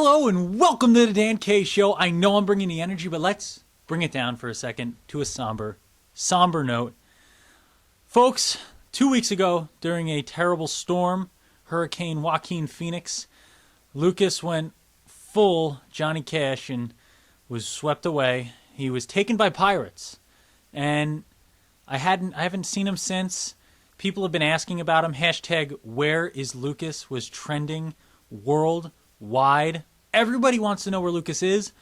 Hello and welcome to the Dan K Show. I know I'm bringing the energy, but let's bring it down for a second to a somber note. Folks, 2 weeks ago, during a terrible storm, Hurricane Joaquin Phoenix, Lucas went full Johnny Cash and was swept away. He was taken by pirates, and I haven't seen him since. People have been asking about him. Hashtag Where is Lucas was trending worldwide. Everybody wants to know where Lucas is.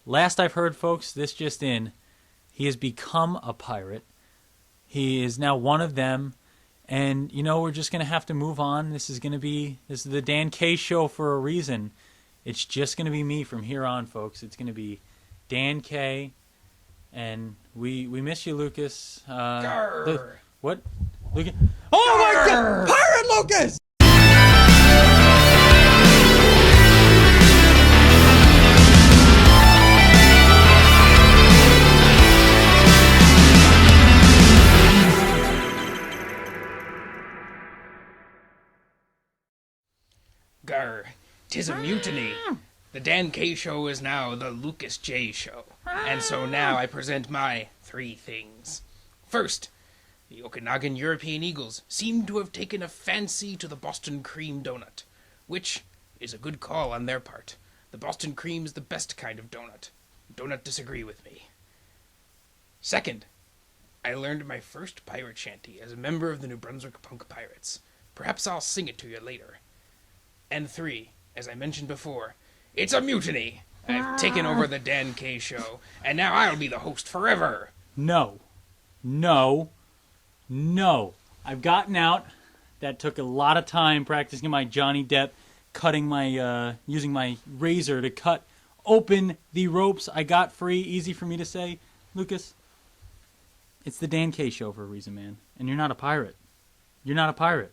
Last I've heard, folks, this just in, he has become a pirate. He is now one of them. And, you know, we're just going to have to move on. This is the Dan K Show for a reason. It's just going to be me from here on, folks. It's going to be Dan K. And we miss you, Lucas. What? Lucas? Oh, my God! Pirate Lucas! Grr, 'tis a mutiny. The Dan K Show is now the Lucas J Show. And so now I present my three things. First, the Okanagan European Eagles seem to have taken a fancy to the Boston cream donut, which is a good call on their part. The Boston cream is the best kind of donut. Do not disagree with me. Second, I learned my first pirate shanty as a member of the New Brunswick Punk Pirates. Perhaps I'll sing it to you later. And three, as I mentioned before, it's a mutiny. I've taken over the Dan K Show, and now I'll be the host forever. No. I've gotten out. That took a lot of time practicing my Johnny Depp, using my razor to cut open the ropes. I got free. Easy for me to say. Lucas, it's the Dan K Show for a reason, man. And you're not a pirate. You're not a pirate.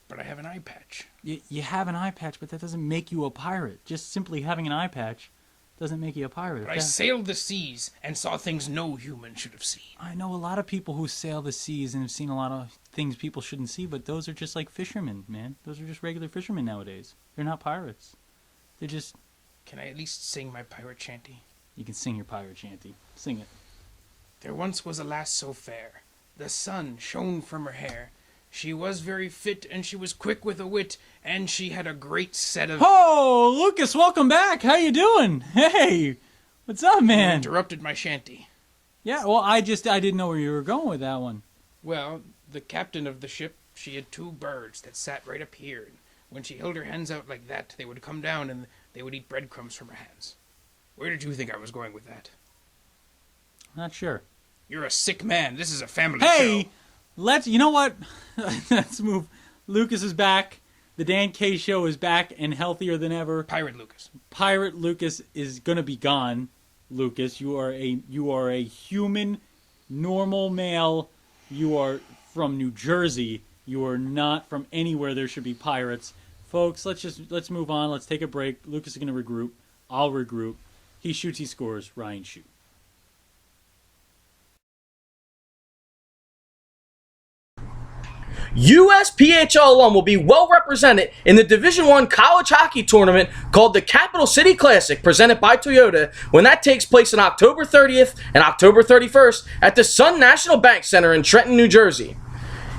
But I have an eye patch. You have an eye patch, but that doesn't make you a pirate. Just simply having an eye patch doesn't make you a pirate. But I sailed the seas and saw things no human should have seen. I know a lot of people who sail the seas and have seen a lot of things people shouldn't see, but those are just like fishermen, man. Those are just regular fishermen nowadays. They're not pirates. They're just... Can I at least sing my pirate shanty? You can sing your pirate shanty. Sing it. There once was a lass so fair. The sun shone from her hair. She was very fit, and she was quick with a wit, and she had a great set of... Oh, Lucas, welcome back. How you doing? Hey, what's up, man? You interrupted my shanty. Yeah, well, I didn't know where you were going with that one. Well, the captain of the ship, she had two birds that sat right up here, and when she held her hands out like that, they would come down and they would eat breadcrumbs from her hands. Where did you think I was going with that? Not sure. You're a sick man. This is a family show. You know what? Let's move. Lucas is back. The Dan K Show is back and healthier than ever. Pirate Lucas. Pirate Lucas is gonna be gone. Lucas, you are a human, normal male. You are from New Jersey. You are not from anywhere there should be pirates. Folks, let's move on. Let's take a break. Lucas is gonna regroup. I'll regroup. He shoots, he scores. Ryan shoot. USPHL alum will be well represented in the Division I college hockey tournament called the Capital City Classic, presented by Toyota, when that takes place on October 30th and October 31st at the Sun National Bank Center in Trenton, New Jersey.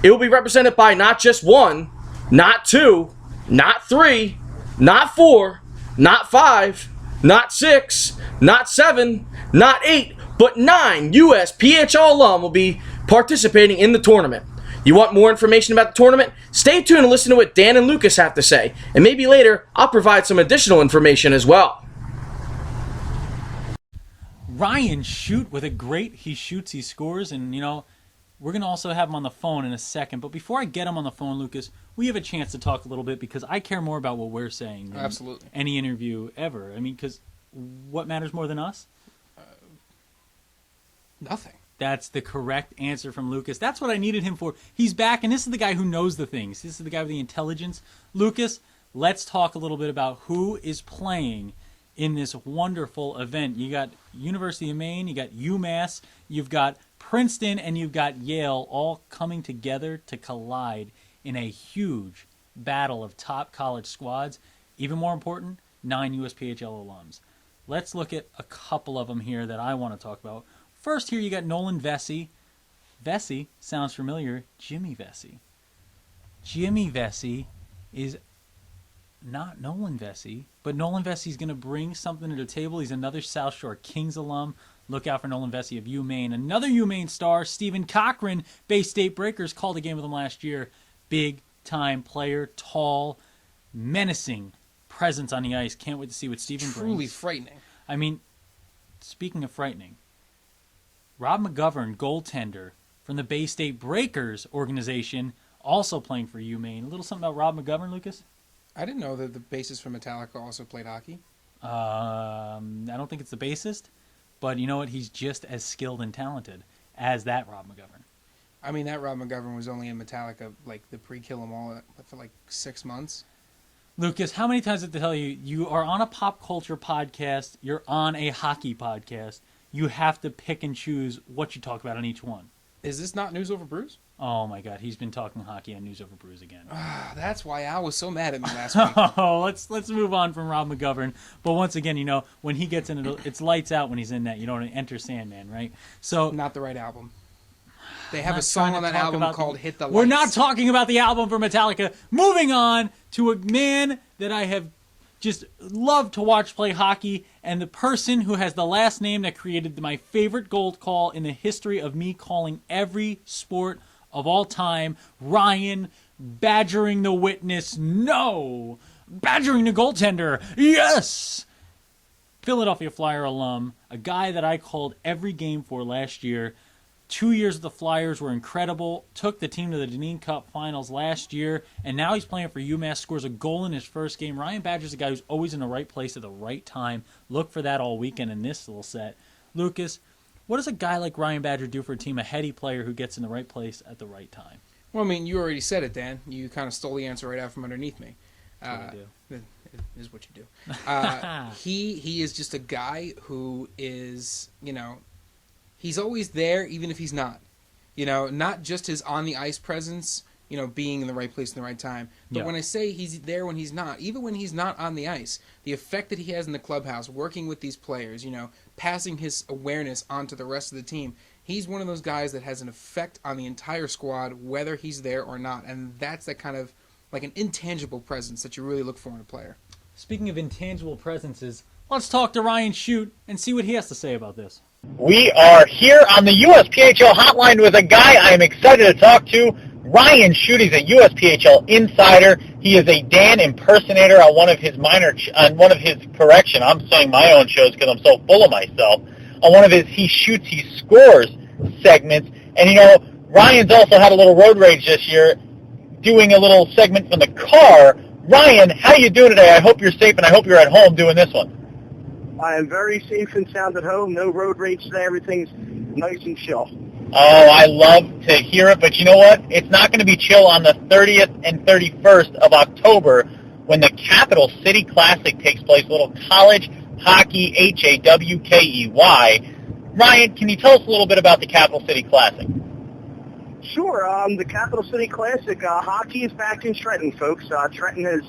It will be represented by not just one, not two, not three, not four, not five, not six, not seven, not eight, but 9 USPHL alum will be participating in the tournament. You want more information about the tournament? Stay tuned and listen to what Dan and Lucas have to say. And maybe later, I'll provide some additional information as well. Ryan Shute with a great he shoots, he scores. And, you know, we're going to also have him on the phone in a second. But before I get him on the phone, Lucas, we have a chance to talk a little bit because I care more about what we're saying than Absolutely. Any interview ever. I mean, because what matters more than us? Nothing. That's the correct answer from Lucas. That's what I needed him for. He's back, and this is the guy who knows the things. This is the guy with the intelligence. Lucas, let's talk a little bit about who is playing in this wonderful event. You got University of Maine, you got UMass, you've got Princeton, and you've got Yale all coming together to collide in a huge battle of top college squads. Even more important, 9 USPHL alums. Let's look at a couple of them here that I want to talk about. First here you got Nolan Vesey. Vesey sounds familiar. Jimmy Vesey. Jimmy Vesey is not Nolan Vesey, but Nolan Vesey's going to bring something to the table. He's another South Shore Kings alum. Look out for Nolan Vesey of UMaine. Another UMaine star, Stephen Cochran, Bay State Breakers, called a game with him last year. Big-time player, tall, menacing presence on the ice. Can't wait to see what Stephen brings. Truly frightening. I mean, speaking of frightening, Rob McGovern, goaltender from the Bay State Breakers organization, also playing for UMaine. A little something about Rob McGovern, Lucas? I didn't know that the bassist from Metallica also played hockey. I don't think it's the bassist, but you know what? He's just as skilled and talented as that Rob McGovern. I mean, that Rob McGovern was only in Metallica, like the pre-Kill 'Em All, for like 6 months. Lucas, how many times did I tell you, you are on a pop culture podcast, you're on a hockey podcast, you have to pick and choose what you talk about on each one. Is this not News Over Brews? Oh my God, he's been talking hockey on News Over Brews again. That's why Al was so mad at me last week. Oh, let's move on from Rob McGovern. But once again, you know, when he gets in it, it's lights out when he's in that. You know, Enter Sandman, right? So Not the right album. They have a song on that album called Hit the Lights. We're not talking about the album for Metallica. Moving on to a man that I have just loved to watch play hockey, and the person who has the last name that created my favorite gold call in the history of me calling every sport of all time, Ryan, badgering the witness, no! Badgering the goaltender, yes! Philadelphia Flyer alum, a guy that I called every game for last year. 2 years of the Flyers were incredible, took the team to the Deneen Cup finals last year, and now he's playing for UMass, scores a goal in his first game. Ryan Badger's a guy who's always in the right place at the right time. Look for that all weekend in this little set. Lucas, what does a guy like Ryan Badger do for a team, a heady player who gets in the right place at the right time? Well, I mean, you already said it, Dan. You kind of stole the answer right out from underneath me. That's what I do. It is what you do. He is just a guy who is, you know, he's always there even if he's not. You know, not just his on-the-ice presence, you know, being in the right place in the right time. But when I say he's there when he's not, even when he's not on the ice, the effect that he has in the clubhouse, working with these players, you know, passing his awareness onto the rest of the team, he's one of those guys that has an effect on the entire squad, whether he's there or not. And that's that kind of, like an intangible presence that you really look for in a player. Speaking of intangible presences, let's talk to Ryan Shute and see what he has to say about this. We are here on the USPHL hotline with a guy I am excited to talk to, Ryan Shute. He's a USPHL insider. He is a Dan impersonator on one of his I'm saying my own shows because I'm so full of myself. On one of his He Shoots, He Scores segments. And, you know, Ryan's also had a little road rage this year, doing a little segment from the car. Ryan, how you doing today? I hope you're safe, and I hope you're at home doing this one. I am very safe and sound at home. No road rage today. Everything's nice and chill. Oh, I love to hear it, but you know what? It's not going to be chill on the 30th and 31st of October when the Capital City Classic takes place, a little college hockey, HAWKEY. Ryan, can you tell us a little bit about the Capital City Classic? Sure. The Capital City Classic, hockey is back in Trenton, folks. Trenton has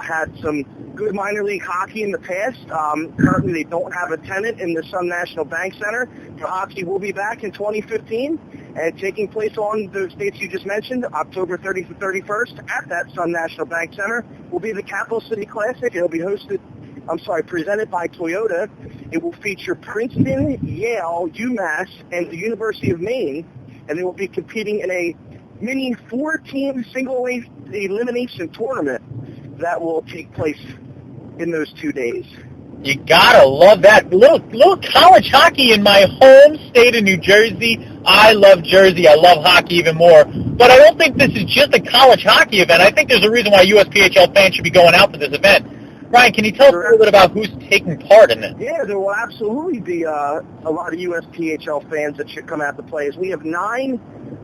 had some good minor league hockey in the past. Currently, they don't have a tenant in the Sun National Bank Center. The hockey will be back in 2015 and taking place on those dates you just mentioned, October 30th and 31st at that Sun National Bank Center will be the Capital City Classic. It'll be presented by Toyota. It will feature Princeton, Yale, UMass, and the University of Maine, and they will be competing in a mini 4-team single elimination tournament that will take place in those 2 days. You gotta love that. Little college hockey in my home state of New Jersey. I love Jersey. I love hockey even more. But I don't think this is just a college hockey event. I think there's a reason why USPHL fans should be going out for this event. Ryan, can you tell us a little bit about who's taking part in this? Yeah, there will absolutely be a lot of USPHL fans that should come out to play. As we have 9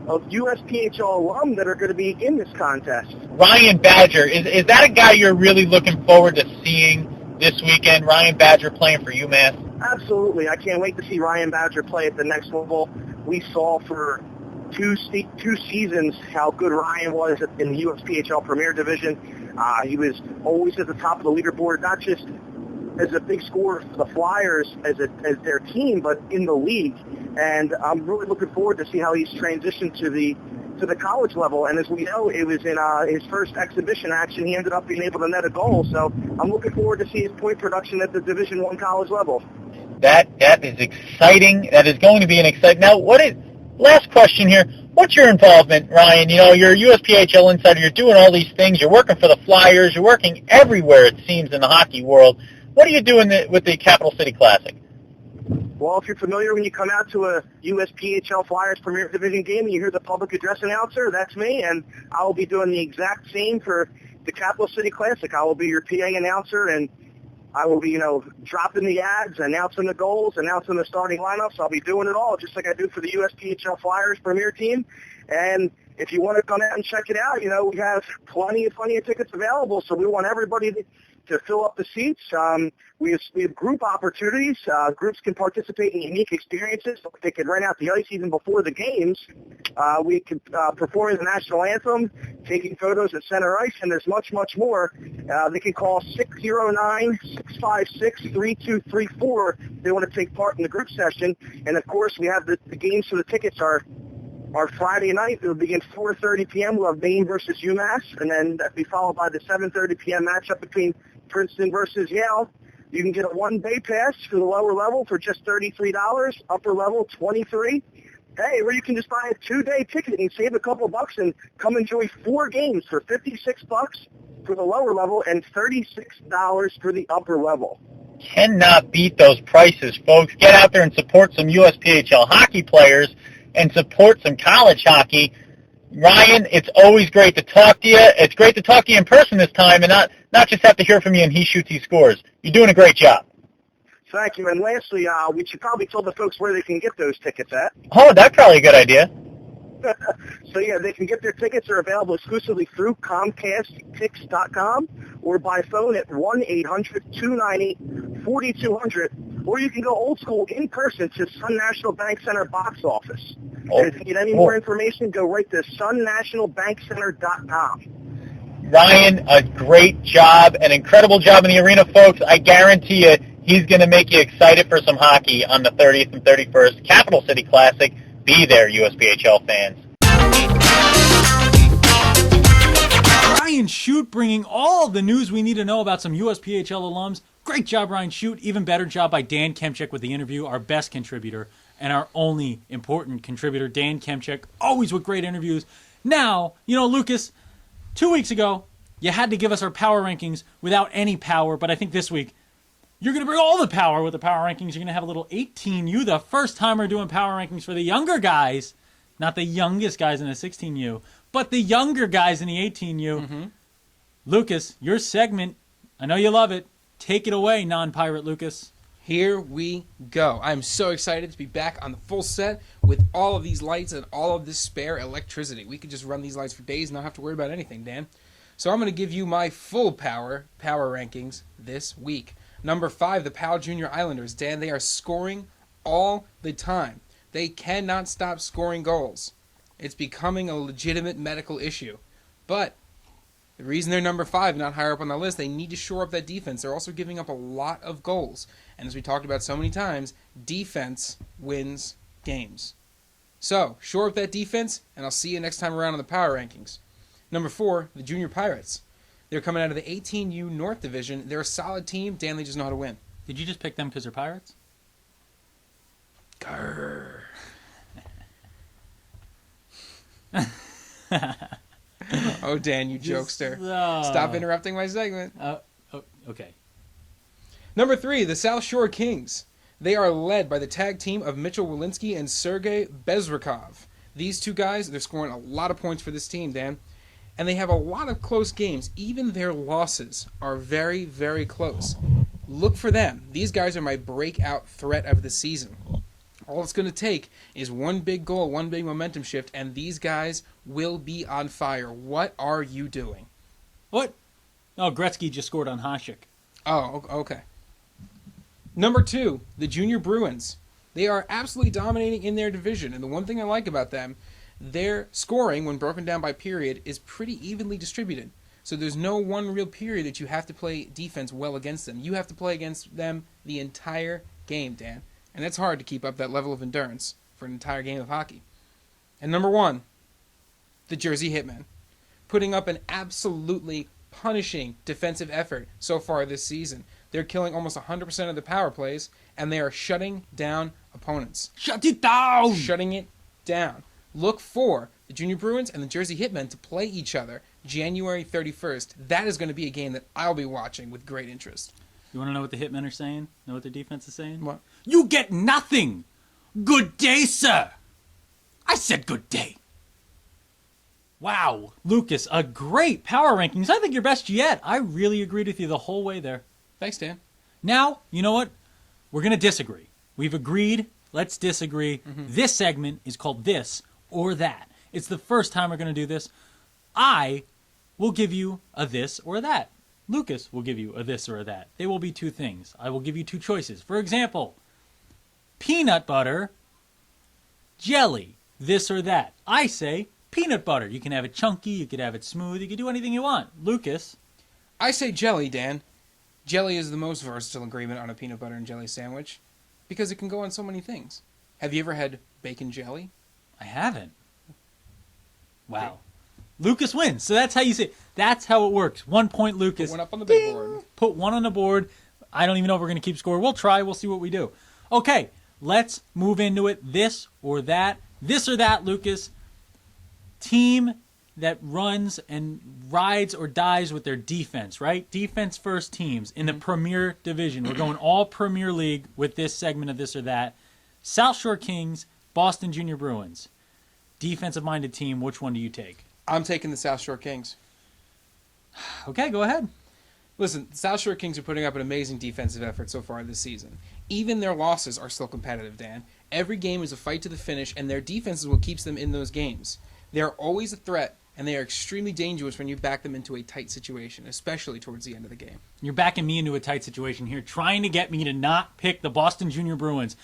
of USPHL alum that are going to be in this contest. Ryan Badger, is that a guy you're really looking forward to seeing this weekend? Ryan Badger playing for UMass? Absolutely. I can't wait to see Ryan Badger play at the next level. We saw for two seasons how good Ryan was in the USPHL Premier Division. He was always at the top of the leaderboard, not just as a big scorer for the Flyers as their team, but in the league. And I'm really looking forward to see how he's transitioned to the college level. And as we know, it was in his first exhibition action. He ended up being able to net a goal. So I'm looking forward to see his point production at the Division I college level. That is exciting. That is going to be an exciting. Now, last question here. What's your involvement, Ryan? You know, you're a USPHL insider. You're doing all these things. You're working for the Flyers. You're working everywhere, it seems, in the hockey world. What are you doing with the Capital City Classic? Well, if you're familiar, when you come out to a USPHL Flyers Premier Division game and you hear the public address announcer, that's me, and I will be doing the exact same for the Capital City Classic. I will be your PA announcer, and I will be, dropping the ads, announcing the goals, announcing the starting lineups. I'll be doing it all, just like I do for the USPHL Flyers Premier team. And if you want to come out and check it out, we have plenty of tickets available, so we want everybody to fill up the seats. We have group opportunities. Groups can participate in unique experiences. They can rent out the ice even before the games. We can perform the national anthem, taking photos at center ice, and there's much, much more. They can call 609-656-3234 if they want to take part in the group session. And, of course, we have the games for the tickets are Friday night. It will begin 4:30 p.m. We'll have Maine versus UMass, and then that'll be followed by the 7:30 p.m. matchup between Princeton versus Yale. You can get a one-day pass for the lower level for just $33, upper level $23. Hey, or you can just buy a two-day ticket and save a couple bucks and come enjoy 4 games for $56 for the lower level and $36 for the upper level. Cannot beat those prices, folks. Get out there and support some USPHL hockey players and support some college hockey. Ryan, it's always great to talk to you. It's great to talk to you in person this time and not just have to hear from you and he shoots, he scores. You're doing a great job. Thank you. And lastly, we should probably tell the folks where they can get those tickets at. Oh, that's probably a good idea. So, yeah, they can get their tickets. They're available exclusively through ComcastTix.com or by phone at 1-800-298-4200. Or you can go old school in person to Sun National Bank Center box office. And if you need any more information, go right to sunnationalbankcenter.com. Ryan, a great job, an incredible job in the arena, folks. I guarantee you he's going to make you excited for some hockey on the 30th and 31st Capital City Classic. Be there, USPHL fans. Ryan Shute bringing all the news we need to know about some USPHL alums. Great job, Ryan Shute. Even better job by Dan Kemchek with the interview, our best contributor and our only important contributor, Dan Kemchek, always with great interviews. Now, Lucas, 2 weeks ago, you had to give us our power rankings without any power, but I think this week, you're going to bring all the power with the power rankings. You're going to have a little 18U, the first time we're doing power rankings for the younger guys, not the youngest guys in the 16U, but the younger guys in the 18U. Mm-hmm. Lucas, your segment, I know you love it. Take it away, non-pirate Lucas. Here we go. I'm so excited to be back on the full set with all of these lights and all of this spare electricity. We could just run these lights for days and not have to worry about anything, Dan. So I'm going to give you my full power rankings this week. Number 5, the Powell Junior Islanders. Dan, they are scoring all the time. They cannot stop scoring goals. It's becoming a legitimate medical issue. But the reason they're number 5, not higher up on the list, they need to shore up that defense. They're also giving up a lot of goals. And as we talked about so many times, defense wins games. So, shore up that defense, and I'll see you next time around on the power rankings. Number 4, the Junior Pirates. They're coming out of the 18U North Division. They're a solid team. Dan, they just know how to win. Did you just pick them because they're pirates? Grrr. Oh, Dan, you jokester. Stop interrupting my segment. Okay. Number 3, the South Shore Kings. They are led by the tag team of Mitchell Walensky and Sergei Bezrikov. These two guys, they're scoring a lot of points for this team, Dan. And they have a lot of close games. Even their losses are very, very close. Look for them. These guys are my breakout threat of the season. All it's going to take is one big goal, one big momentum shift, and these guys will be on fire. What are you doing? What? Oh, Gretzky just scored on Hasek. Oh, okay. Number 2, the Junior Bruins. They are absolutely dominating in their division, and the one thing I like about them, their scoring, when broken down by period, is pretty evenly distributed. So there's no one real period that you have to play defense well against them. You have to play against them the entire game, Dan. And it's hard to keep up that level of endurance for an entire game of hockey. And number 1, the Jersey Hitmen, putting up an absolutely punishing defensive effort so far this season. They're killing almost 100% of the power plays, and they are shutting down opponents. Shut it down! Shutting it down. Look for the Junior Bruins and the Jersey Hitmen to play each other January 31st. That is going to be a game that I'll be watching with great interest. You want to know what the Hitmen are saying? Know what their defense is saying? What? You get nothing! Good day, sir! I said good day. Wow, Lucas, a great power rankings. I think your best yet. I really agreed with you the whole way there. Thanks, Dan. Now, you know what? We're going to disagree. We've agreed. Let's disagree. This segment is called This or That. It's the first time we're going to do this. I will give you a this or that. Lucas will give you a this or a that. They will be two things. I will give you two choices. For example, peanut butter, jelly, this or that. I say peanut butter. You can have it chunky, you could have it smooth, you can do anything you want. Lucas? I say jelly, Dan. Jelly is the most versatile ingredient on a peanut butter and jelly sandwich because it can go on so many things. Have you ever had bacon jelly? I haven't. Wow. Lucas wins. So that's how you say it. That's how it works. 1 point, Lucas. Put one up on the big board. Put one on the board. I don't even know if we're going to keep score. We'll try. We'll see what we do. Okay, let's move into it. This or that. This or that, Lucas. Team that runs and rides or dies with their defense, right? Defense first teams in the Premier Division. We're going all Premier League with this segment of This or That. South Shore Kings, Boston Junior Bruins. Defensive-minded team, which one do you take? I'm taking the South Shore Kings. Okay, go ahead. Listen, the South Shore Kings are putting up an amazing defensive effort so far this season. Even their losses are still competitive, Dan. Every game is a fight to the finish, and their defense is what keeps them in those games. They are always a threat, and they are extremely dangerous when you back them into a tight situation, especially towards the end of the game. You're backing me into a tight situation here, trying to get me to not pick the Boston Junior Bruins.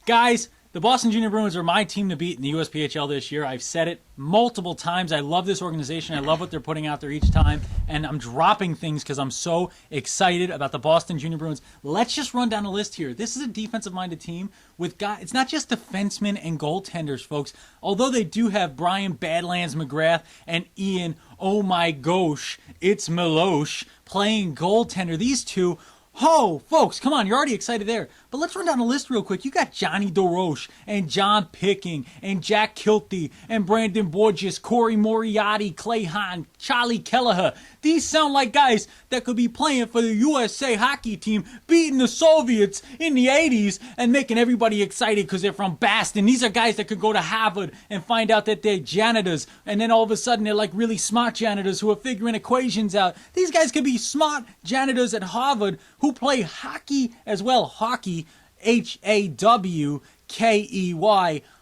Guys, the Boston Junior Bruins are my team to beat in the USPHL this year. I've said it multiple times. I love this organization. I love what they're putting out there each time. And I'm dropping things because I'm so excited about the Boston Junior Bruins. Let's just run down a list here. This is a defensive-minded team with guys. It's not just defensemen and goaltenders, folks. Although they do have Brian Badlands McGrath and Ian, oh my gosh, it's Milosh playing goaltender. These two. Oh, folks, come on, you're already excited there. But let's run down the list real quick. You got Johnny DeRoche and John Picking and Jack Kilty and Brandon Borges, Corey Moriarty, Clay Hahn, Charlie Kelleher. These sound like guys that could be playing for the USA hockey team, beating the Soviets in the 80s and making everybody excited because they're from Boston. These are guys that could go to Harvard and find out that they're janitors, and then all of a sudden they're like really smart janitors who are figuring equations out. These guys could be smart janitors at Harvard who play hockey as well. Hockey, Hawkey,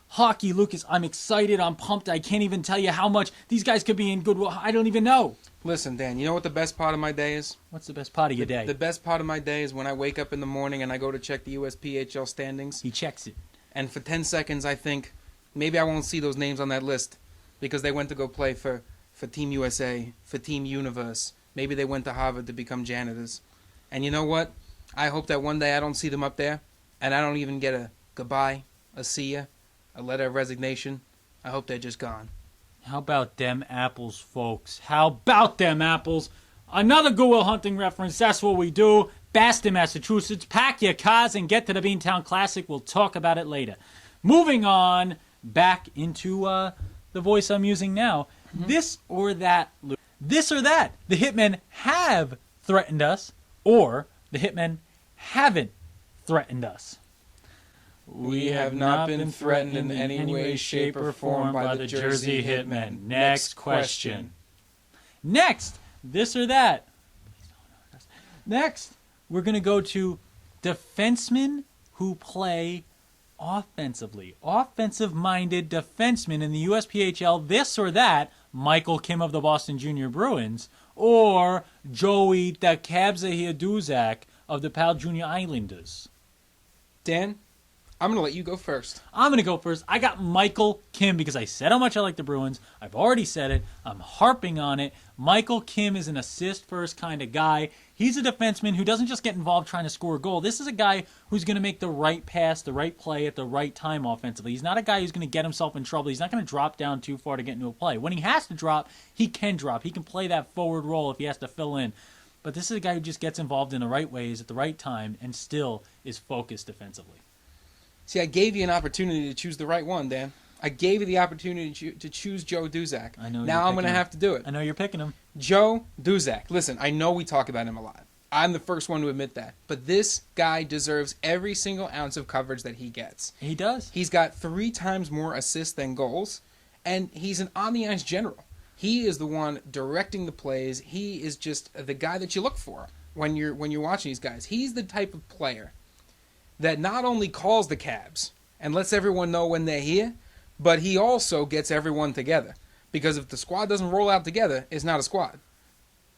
hockey. Lucas, I'm excited. I'm pumped. I can't even tell you how much these guys could be in good. I don't even know. Listen, Dan, you know what the best part of my day is? What's the best part of your day? The best part of my day is when I wake up in the morning and I go to check the USPHL standings. He checks it. And for 10 seconds I think, maybe I won't see those names on that list because they went to go play for Team USA, for Team Universe. Maybe they went to Harvard to become janitors. And you know what? I hope that one day I don't see them up there, and I don't even get a goodbye, a see ya, a letter of resignation. I hope they're just gone. How about them apples, folks? How about them apples? Another Good Will Hunting reference. That's what we do. Boston, Massachusetts. Pack your cars and get to the Beantown Classic. We'll talk about it later. Moving on back into the voice I'm using now. This or that. This or that. The Hitmen have threatened us, or the Hitmen haven't threatened us. We have not been threatened in any way, shape, or form by the Jersey Hitmen. Next question. Next, this or that. Next, we're going to go to defensemen who play offensively. Offensive-minded defensemen in the USPHL. This or that. Michael Kim of the Boston Junior Bruins, or Joey Takabza Duzak of the Pal Junior Islanders. Dan, I'm going to let you go first. I'm going to go first. I got Michael Kim because I said how much I like the Bruins. I've already said it. I'm harping on it. Michael Kim is an assist-first kind of guy. He's a defenseman who doesn't just get involved trying to score a goal. This is a guy who's going to make the right pass, the right play at the right time offensively. He's not a guy who's going to get himself in trouble. He's not going to drop down too far to get into a play. When he has to drop, he can drop. He can play that forward role if he has to fill in. But this is a guy who just gets involved in the right ways at the right time and still is focused defensively. See, I gave you an opportunity to choose the right one, Dan. I gave you the opportunity to choose Joe Duzak. I know. Now I'm going to have to do it. I know you're picking him. Joe Duzak. Listen, I know we talk about him a lot. I'm the first one to admit that. But this guy deserves every single ounce of coverage that he gets. He does. He's got 3 times more assists than goals, and he's an on-the-ice general. He is the one directing the plays. He is just the guy that you look for when you're watching these guys. He's the type of player that not only calls the cabs and lets everyone know when they're here, but he also gets everyone together. Because if the squad doesn't roll out together, it's not a squad.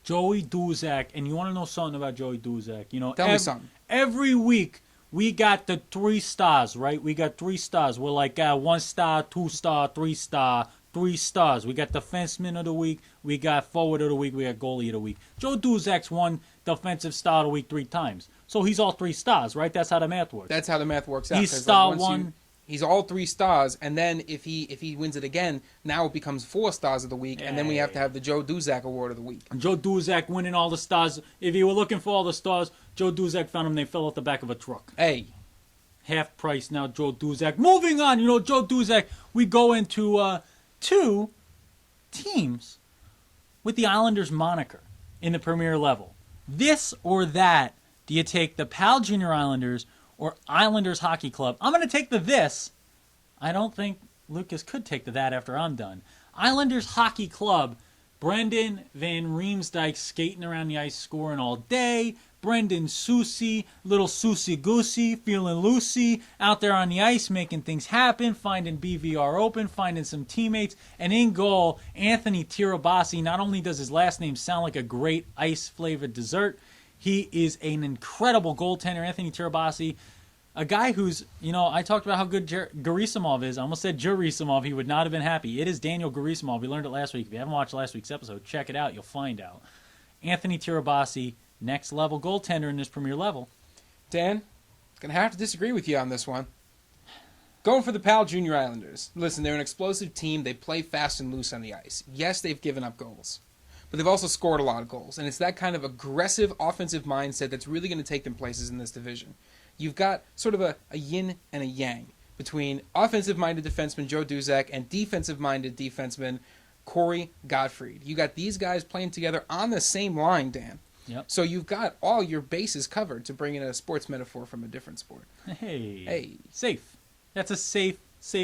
Joey Duzak, and you want to know something about Joey Duzak? You know, Tell me something. Every week we got the 3 stars, right? We got 3 stars. We're like 1 star, 2 star, 3 star, 3 stars. We got defenseman of the week. We got forward of the week. We got goalie of the week. Joe Duzak's won defensive star of the week 3 times. So he's all 3 stars, right? That's how the math works. That's how the math works out. He's star 1. He's all 3 stars, and then if he wins it again, now it becomes 4 stars of the week, and then we have to have the Joe Duzak Award of the week. Joe Duzak winning all the stars. If you were looking for all the stars, Joe Duzak found them. They fell off the back of a truck. Hey. Half price now, Joe Duzak. Moving on, you know, Joe Duzak, we go into 2 teams with the Islanders moniker in the Premier level. This or that, do you take the Pal Junior Islanders or Islanders Hockey Club? I'm going to take the this. I don't think Lucas could take the that after I'm done. Islanders Hockey Club. Brendan Van Riemsdyk skating around the ice scoring all day. Brendan Soucy, little Soucy Goosey, feeling loosey, out there on the ice making things happen, finding BVR open, finding some teammates. And in goal, Anthony Tirabassi. Not only does his last name sound like a great ice-flavored dessert, he is an incredible goaltender, Anthony Tirabassi. A guy who's, you know, I talked about how good Gerasimov is. I almost said Gerasimov. He would not have been happy. It is Daniel Gerasimov. We learned it last week. If you haven't watched last week's episode, check it out. You'll find out. Anthony Tirabassi, next level goaltender in this Premier level. Dan, gonna have to disagree with you on this one. Going for the Pal Junior Islanders. Listen, they're an explosive team. They play fast and loose on the ice. Yes, they've given up goals, but they've also scored a lot of goals. And it's that kind of aggressive offensive mindset that's really going to take them places in this division. You've got sort of a yin and a yang between offensive-minded defenseman Joe Duzak and defensive-minded defenseman Corey Gottfried. You got these guys playing together on the same line, Dan. Yep. So you've got all your bases covered, to bring in a sports metaphor from a different sport. Hey. Safe. That's a safe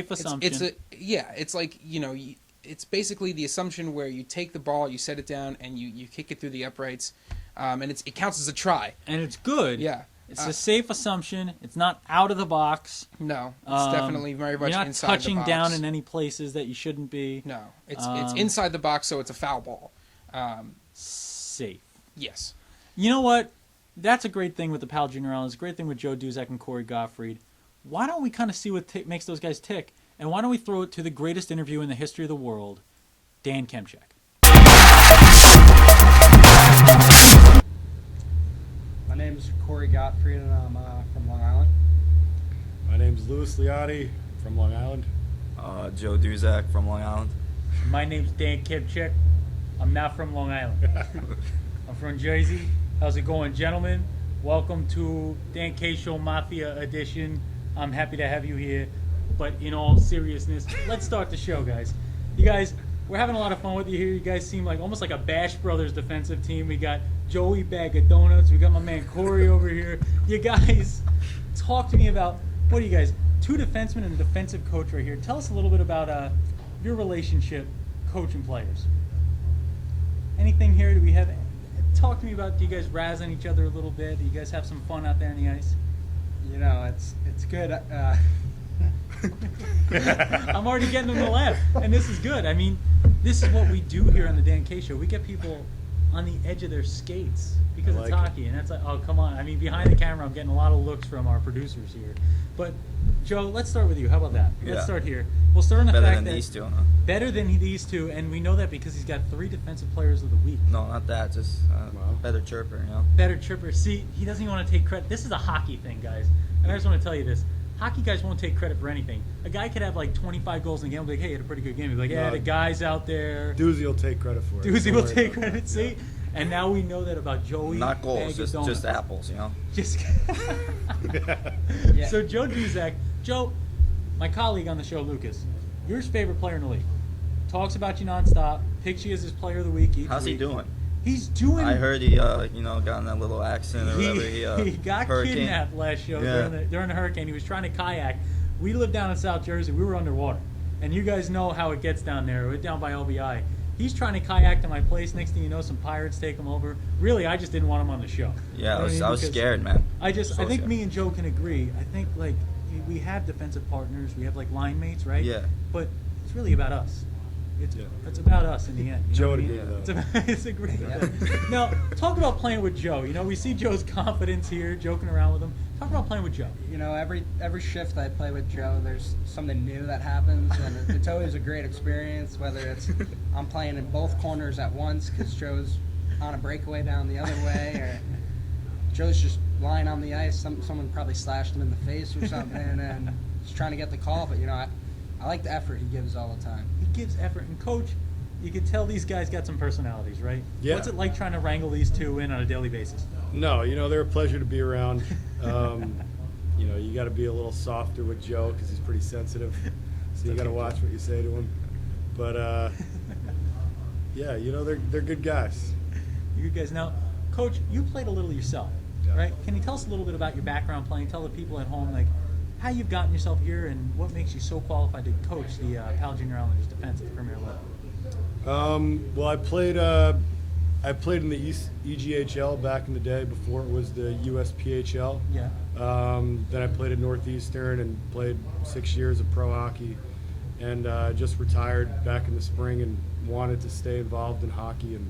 assumption. It's like, you know, it's basically the assumption where you take the ball, you set it down, and you kick it through the uprights, and it counts as a try. And it's good. Yeah. It's a safe assumption. It's not out of the box. No, it's definitely very much inside the box. You're not touching down in any places that you shouldn't be. No, it's inside the box, so it's a foul ball. Safe. Yes. You know what? That's a great thing with the Pal Junior Islanders. A great thing with Joe Duzak and Corey Gottfried. Why don't we kind of see what makes those guys tick? And why don't we throw it to the greatest interview in the history of the world, Dan Kemchak. My name is Corey Gottfried, and I'm from Long Island. My name's Louis Liotti from Long Island. Joe Duzak from Long Island. My name's Dan Kemchak. I'm not from Long Island. I'm from Jersey. How's it going, gentlemen? Welcome to Dan K Show Mafia Edition. I'm happy to have you here. But in all seriousness, let's start the show, guys. You guys, we're having a lot of fun with you here. You guys seem like almost like a Bash Brothers defensive team. We got Joey Bag of Donuts. We got my man Corey over here. You guys, talk to me about, what are you guys, 2 defensemen and a defensive coach right here. Tell us a little bit about your relationship, coaching players. Anything here? Do we have? Talk to me about. Do you guys razz on each other a little bit? Do you guys have some fun out there on the ice? You know, it's good. I'm already getting them to laugh, and this is good. I mean, this is what we do here on the Dan K Show. We get people on the edge of their skates because it's hockey, and that's like, oh, come on. I mean, behind the camera, I'm getting a lot of looks from our producers here. But Joe, let's start with you. How about that? Let's Yeah. start here. We'll start on the Better fact than that these two, huh? better than these two, and we know that because he's got 3 defensive players of the week. No, not that. Just Wow. better chirper, you know? Better chipper. See, he doesn't even want to take credit. This is a hockey thing, guys. And I just want to tell you this. Hockey guys won't take credit for anything. A guy could have like 25 goals in a game and be like, hey, he had a pretty good game. He'll be like, yeah, No. the guys out there. Doozy will take credit for it. Doozy Don't will worry take about it. credit, see? And now we know that about Joey. Not goals, Bag of just Donuts. apples, you know? Just Yeah. So Joe Duzak, Joe, my colleague on the show, Lucas, your favorite player in the league, talks about you nonstop, picks you as his player of the week each How's he week. doing? He's doing. I heard he, got in that little accident or whatever. He got hurricane. kidnapped last show Yeah. during the hurricane. He was trying to kayak. We live down in South Jersey. We were underwater, and you guys know how it gets down there. We're down by LBI. He's trying to kayak to my place. Next thing you know, some pirates take him over. Really, I just didn't want him on the show. Yeah, You know what I mean? I was Because scared, man. I So think scared. me and Joe can agree. I think like we have defensive partners. We have like line mates, right? Yeah. But it's really about us. Yeah. It's about us in the end. You Joe know what would I mean? agree with It's, that. about, it's agreed with that. Now, talk about playing with Joe. You know, we see Joe's confidence here, joking around with him. Talk about playing with Joe. You know, every shift I play with Joe, there's something new that happens, and it's always a great experience. Whether it's I'm playing in both corners at once because Joe's on a breakaway down the other way, or Joe's just lying on the ice. Someone probably slashed him in the face or something, and he's trying to get the call. But you know, I like the effort he gives all the time. He gives effort. And, Coach, you can tell these guys got some personalities, right? Yeah. What's it like trying to wrangle these two in on a daily basis? No, they're a pleasure to be around. You got to be a little softer with Joe because he's pretty sensitive. So you got to watch what you say to him. But yeah, they're good guys. You guys now, Coach, you played a little yourself, Yeah. right? Can you tell us a little bit about your background playing? Tell the people at home like how you've gotten yourself here and what makes you so qualified to coach the Pal Junior Islanders defense at the Premier level. Well, I played in the EGHL back in the day before it was the USPHL. Yeah. Then I played at Northeastern and played 6 years of pro hockey, and just retired back in the spring and wanted to stay involved in hockey. And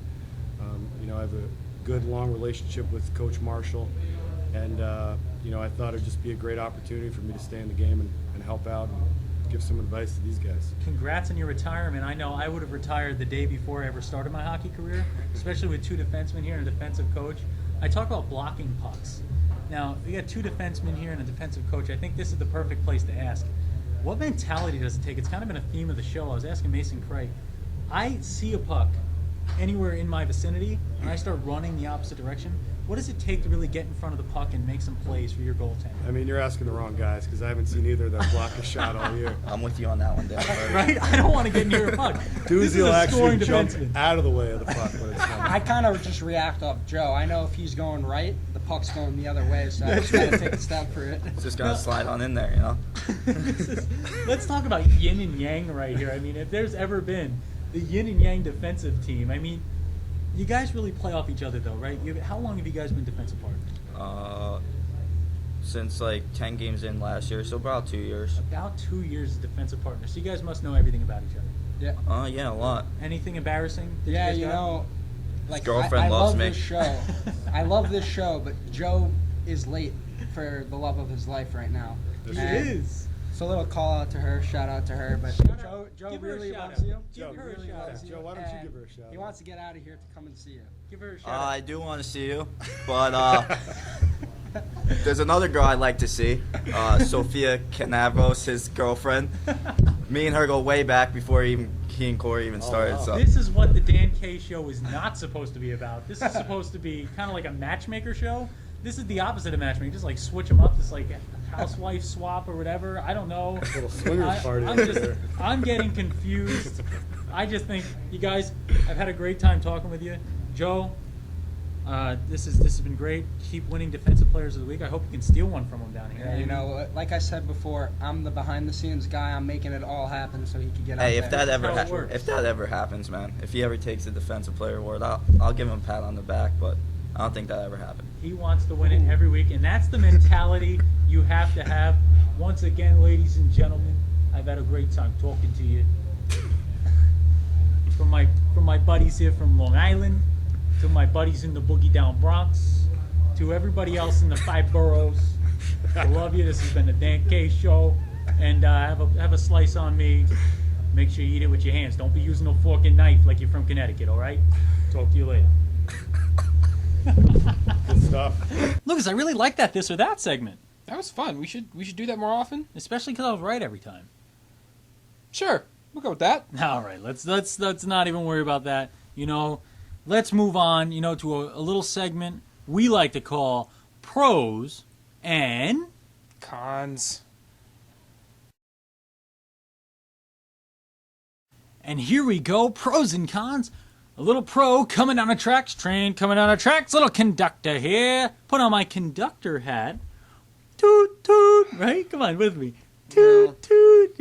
I have a good long relationship with Coach Marshall, and I thought it'd just be a great opportunity for me to stay in the game and help out and give some advice to these guys. Congrats on your retirement. I know I would have retired the day before I ever started my hockey career, especially with 2 defensemen here and a defensive coach. I talk about blocking pucks. Now, we got 2 defensemen here and a defensive coach. I think this is the perfect place to ask. What mentality does it take? It's kind of been a theme of the show. I was asking Mason Craig. I see a puck anywhere in my vicinity, and I start running the opposite direction. What does it take to really get in front of the puck and make some plays for your goaltender? I mean, you're asking the wrong guys because I haven't seen either of them block a shot all year. I'm with you on that one, Dan. Right? I don't want to get near a puck. This is Doozy will a actually scoring jump defenseman. out of the way of the puck when it's coming. I kind of just react off Joe. I know if he's going right, the puck's going the other way, so I just gotta take a step for it. It's just gonna slide on in there, you know? Let's talk about yin and yang right here. I mean, if there's ever been the yin and yang defensive team, I mean, you guys really play off each other, though, right? How long have you guys been defensive partners? Since like 10 games in last year, so about 2 years. About 2 years as defensive partners. So you guys must know everything about each other. Yeah. Yeah, a lot. Anything embarrassing? that Yeah, guys you got? know, like His girlfriend I loves love me. this show. I love this show, but Joe is late for the love of his life right now. He And is. So a little call out to her, shout out to her, but Joe Give her a really shout loves out. you. Give He her a really shout loves out. you, Joe, why don't you and give her a shout He out? wants to get out of here to come and see you. Give her a shout I out. do want to see you, but there's another girl I'd like to see, Sophia Canavros, his girlfriend. Me and her go way back before he and Corey even started. wow. So This is what the Dan K show is not supposed to be about. This is supposed to be kind of like a matchmaker show. This is the opposite of matchmaking. Just like switch them up. Just like housewife swap or whatever. I don't know. Little swingers party I'm over just, there. I'm getting confused. I just think you guys. I've had a great time talking with you, Joe. This has been great. Keep winning defensive players of the week. I hope you can steal one from them down here. Yeah, you know, like I said before, I'm the behind-the-scenes guy. I'm making it all happen so he could get out hey, there. if that ever happens, man, if he ever takes the defensive player award, I'll give him a pat on the back, but I don't think that ever happened. He wants to win it every week, and that's the mentality you have to have. Once again, ladies and gentlemen, I've had a great time talking to you. From my buddies here from Long Island, to my buddies in the Boogie Down Bronx, to everybody else in the 5 boroughs, I love you. This has been the Dan K Show. and have a slice on me. Make sure you eat it with your hands. Don't be using no fork and knife like you're from Connecticut, all right? Talk to you later. Good stuff. Lucas, I really like that this or that segment, That was fun. We should do that more often. especially because I was right every time. Sure, we'll go with that. All right, let's not even worry about that. Let's move on. To a little segment we like to call pros and Cons. And here we go, pros and cons. A little pro coming down the tracks, train coming down the tracks, little conductor here. Put on my conductor hat. Toot, toot, right? Come on, with me. Toot, toot.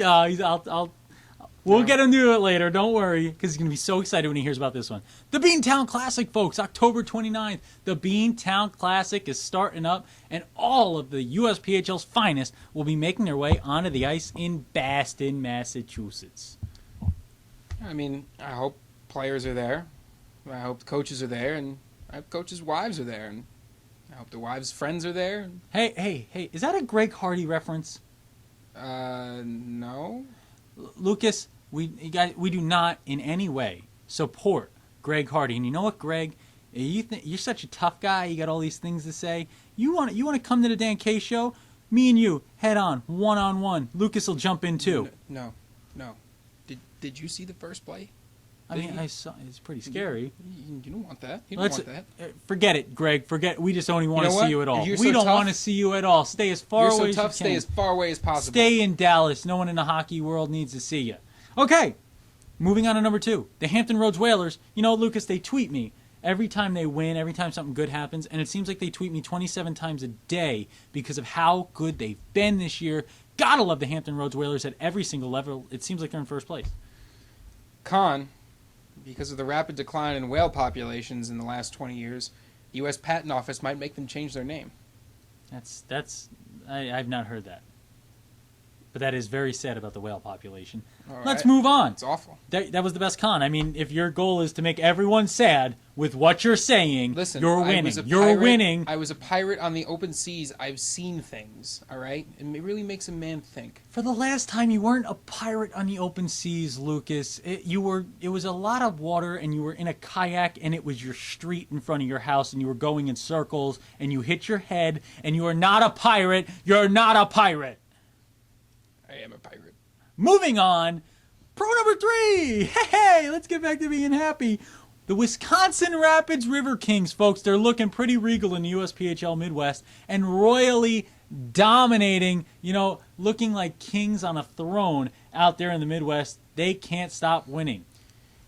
We'll get him to do it later, don't worry, because he's going to be so excited when he hears about this one. The Beantown Classic, folks, October 29th. The Beantown Classic is starting up, and all of the USPHL's finest will be making their way onto the ice in Boston, Massachusetts. I mean, I hope players are there. I hope the coaches are there, and I hope coaches' wives are there, and I hope the wives' friends are there. Hey, is that a Greg Hardy reference? No. Lucas, we do not in any way support Greg Hardy. And you know what, Greg? You're such a tough guy. You got all these things to say. You want to come to the Dan K show? Me and you, head on, one-on-one. Lucas will jump in too. No. Did you see the first play? I saw. It's pretty scary. You don't want that. You don't want that. Forget it, Greg. We just don't even want to see you at all. We don't want to see you at all. Stay as far away as you can. Stay as far away as possible. Stay in Dallas. No one in the hockey world needs to see you. Okay, moving on to number 2. The Hampton Roads Whalers. Lucas, they tweet me every time they win, every time something good happens, and it seems like they tweet me 27 times a day because of how good they've been this year. Gotta love the Hampton Roads Whalers at every single level. It seems like they're in first place. Con, because of the rapid decline in whale populations in the last 20 years, the U.S. Patent Office might make them change their name. I've not heard that. But that is very sad about the whale population. All Let's right. move on. It's awful. That was the best con. I mean, if your goal is to make everyone sad with what you're saying, Listen, you're winning. You're winning. I was a pirate on the open seas. I've seen things, all right? And it really makes a man think. For the last time, you weren't a pirate on the open seas, Lucas. It was a lot of water, and you were in a kayak, and it was your street in front of your house, and you were going in circles, and you hit your head, and you are not a pirate. You're not a pirate. I am a pirate. Moving on, pro number 3. Hey, let's get back to being happy. The Wisconsin Rapids River Kings, folks, they're looking pretty regal in the USPHL Midwest and royally dominating, looking like kings on a throne out there in the Midwest. They can't stop winning.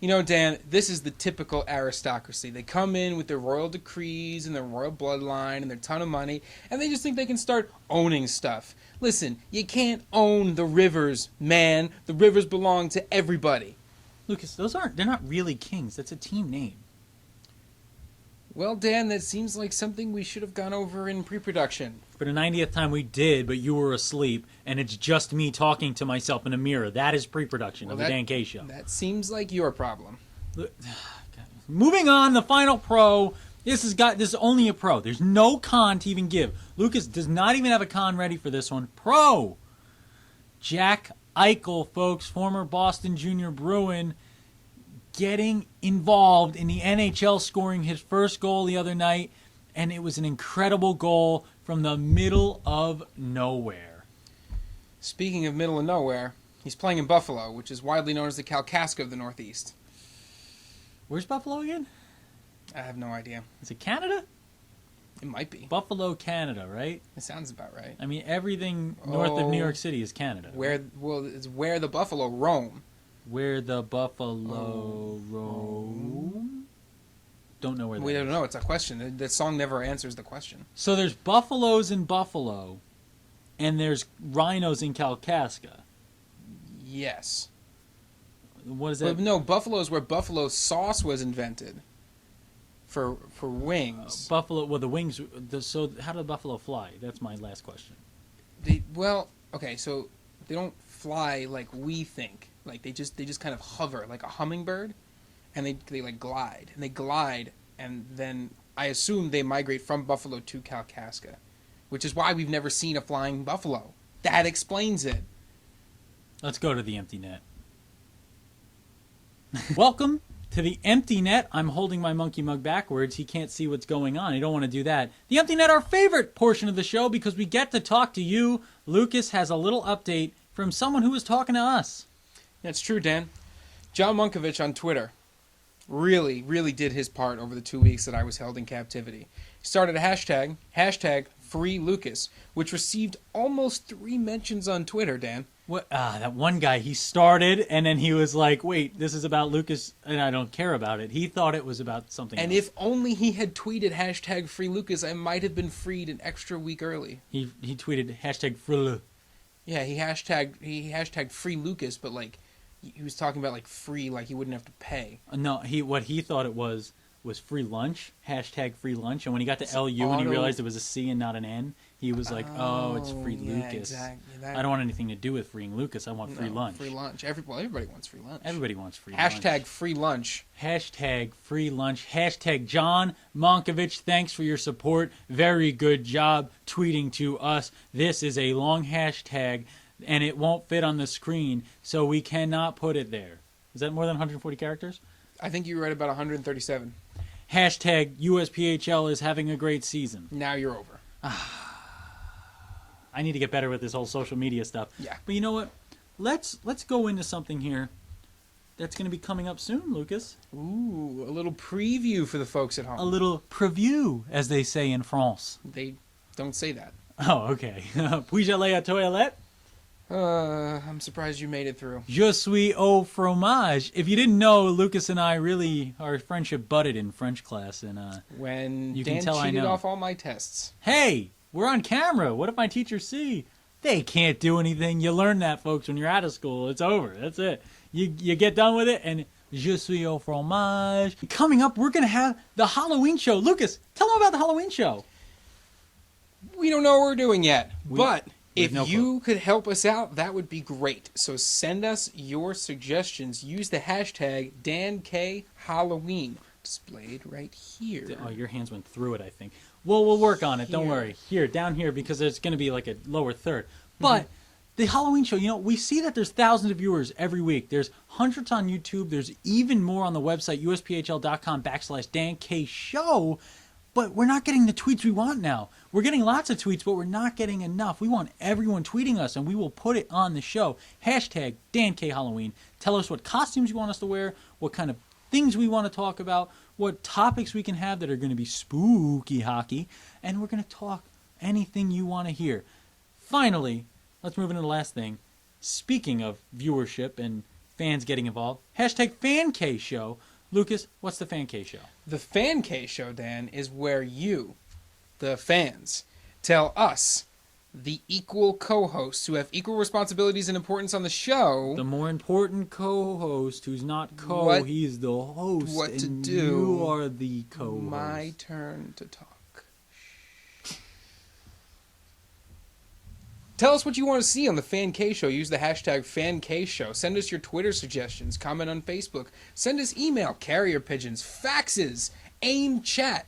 Dan, this is the typical aristocracy. They come in with their royal decrees and their royal bloodline and their ton of money, and they just think they can start owning stuff. Listen, you can't own the rivers, man. The rivers belong to everybody. Lucas, they're not really kings. That's a team name. Well, Dan, that seems like something we should have gone over in pre-production. For the 90th time we did, but you were asleep, and it's just me talking to myself in a mirror. That is pre-production of the Dan K Show. That seems like your problem. Moving on, the final pro. This is only a pro. There's no con to even give. Lucas does not even have a con ready for this one. Pro. Jack Eichel, folks, former Boston Junior Bruin, getting involved in the NHL, scoring his first goal the other night, and it was an incredible goal from the middle of nowhere. Speaking of middle of nowhere, he's playing in Buffalo, which is widely known as the Kalkaska of the Northeast. Where's Buffalo again? I have no idea. Is it Canada? It might be. Buffalo, Canada, right? It sounds about right. I mean, everything north of New York City is Canada. It's where the buffalo roam. Where the buffalo roam? Don't know where that is. We don't know. It's a question. The song never answers the question. So there's buffaloes in Buffalo, and there's rhinos in Kalkaska. Yes. What is that? But no, Buffalo is where buffalo sauce was invented. For wings. Buffalo. Well, the wings. So how do buffalo fly? That's my last question. Okay. So they don't fly like we think. Like they just kind of hover like a hummingbird, and they like glide and then I assume they migrate from Buffalo to Kalkaska, which is why we've never seen a flying buffalo. That explains it. Let's go to the empty net. Welcome to the empty net. I'm holding my monkey mug backwards. He can't see what's going on. I don't want to do that. The empty net, our favorite portion of the show because we get to talk to you. Lucas has a little update from someone who was talking to us. That's true, Dan. John Munkovich on Twitter really did his part over the 2 weeks that I was held in captivity. He started a hashtag #FreeLucas, which received almost 3 mentions on Twitter, Dan. What? That one guy, he started, and then he was like, wait, this is about Lucas, and I don't care about it. He thought it was about something And else. if only he had tweeted #FreeLucas, I might have been freed an extra week early. He tweeted #Frulu. Yeah, he hashtagged free Lucas, but like he was talking about like free, like he wouldn't have to pay. No, what he thought it was free lunch, #free lunch, and when he got to It's LU and he auto- realized it was a C and not an N, he was like, oh, it's free yeah, Lucas. exactly. I don't want anything to do with freeing Lucas. I want free lunch. Free lunch. Everybody wants free lunch. Everybody wants free #free lunch. lunch. #free lunch. John Monkovich, thanks for your support. Very good job tweeting to us. This is a long hashtag, and it won't fit on the screen, so we cannot put it there. Is that more than 140 characters? I think you read about 137. #USPHL is having a great season. Now you're over. I need to get better with this whole social media stuff. Yeah. But you know what? Let's go into something here that's going to be coming up soon, Lucas. Ooh, a little preview for the folks at home. A little preview, as they say in France. They don't say that. Oh, okay. Puis-je aller à toilette? I'm surprised you made it through. Je suis au fromage. If you didn't know, Lucas and I really, our friendship budded in French class. And When you Dan can tell I cheated know. off all my tests. Hey, we're on camera. What if my teachers see? They can't do anything. You learn that, folks, when you're out of school. It's over. That's it. You get done with it, and je suis au fromage. Coming up, we're going to have the Halloween show. Lucas, tell them about the Halloween show. We don't know what we're doing yet, but we if have no you could help us out, that would be great. So send us your suggestions. Use the hashtag DanKHalloween, displayed right here. Oh, your hands went through it, I think. Well, we'll work on it. Don't Here. worry. Here, down here, because it's going to be like a lower third. But the Halloween show, we see that there's thousands of viewers every week. There's hundreds on YouTube. There's even more on the website, usphl.com/DanKShow. But we're not getting the tweets we want now. We're getting lots of tweets, but we're not getting enough. We want everyone tweeting us, and we will put it on the show. Hashtag DanKHalloween. Tell us what costumes you want us to wear, what kind of things we want to talk about, what topics we can have that are going to be spooky hockey, and we're going to talk anything you want to hear. Finally, let's move into the last thing. Speaking of viewership and fans getting involved, hashtag FanKShow. Lucas, what's the FanK show? The Fan K Show, Dan, is where you, the fans, tell us, the equal co-hosts who have equal responsibilities and importance on the show, The more important co-host who's not What- he's the host. what to and do. You are the co-host. my turn to talk. Tell us what you want to see on the Fan K Show. Use the hashtag Fan K Show. Send us your Twitter suggestions. Comment on Facebook. Send us email, carrier pigeons, faxes, AIM chat.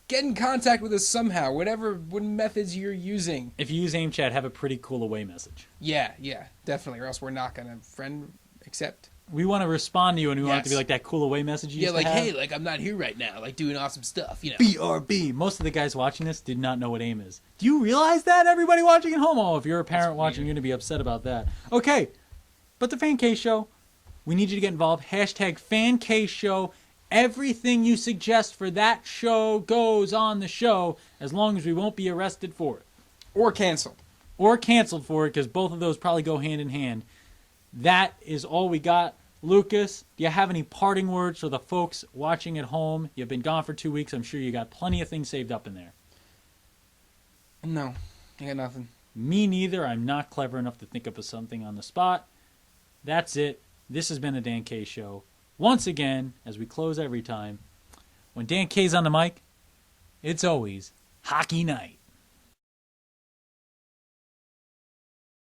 Get in contact with us somehow, what methods you're using. If you use AIM chat, have a pretty cool away message. Yeah, definitely, or else we're not going to friend accept. We want to respond to you, and we want it to be Yes. like that cool away message you Yeah, used like, to have. hey, like, I'm not here right now, like, doing awesome stuff, BRB. Most of the guys watching this did not know what AIM is. Do you realize that, everybody watching at home? Oh, if you're a parent watching, you're going to be upset about that. Okay, but the Fan K Show, we need you to get involved. Hashtag Fan K Show. Everything you suggest for that show goes on the show, as long as we won't be arrested for it. Or canceled. Or canceled for it, because both of those probably go hand in hand. That is all we got. Lucas, do you have any parting words for the folks watching at home? You've been gone for 2 weeks. I'm sure you got plenty of things saved up in there. No, I got nothing. Me neither. I'm not clever enough to think up of something on the spot. That's it. This has been the Dan K Show. Once again, as we close every time, when Dan K's on the mic, it's always hockey night.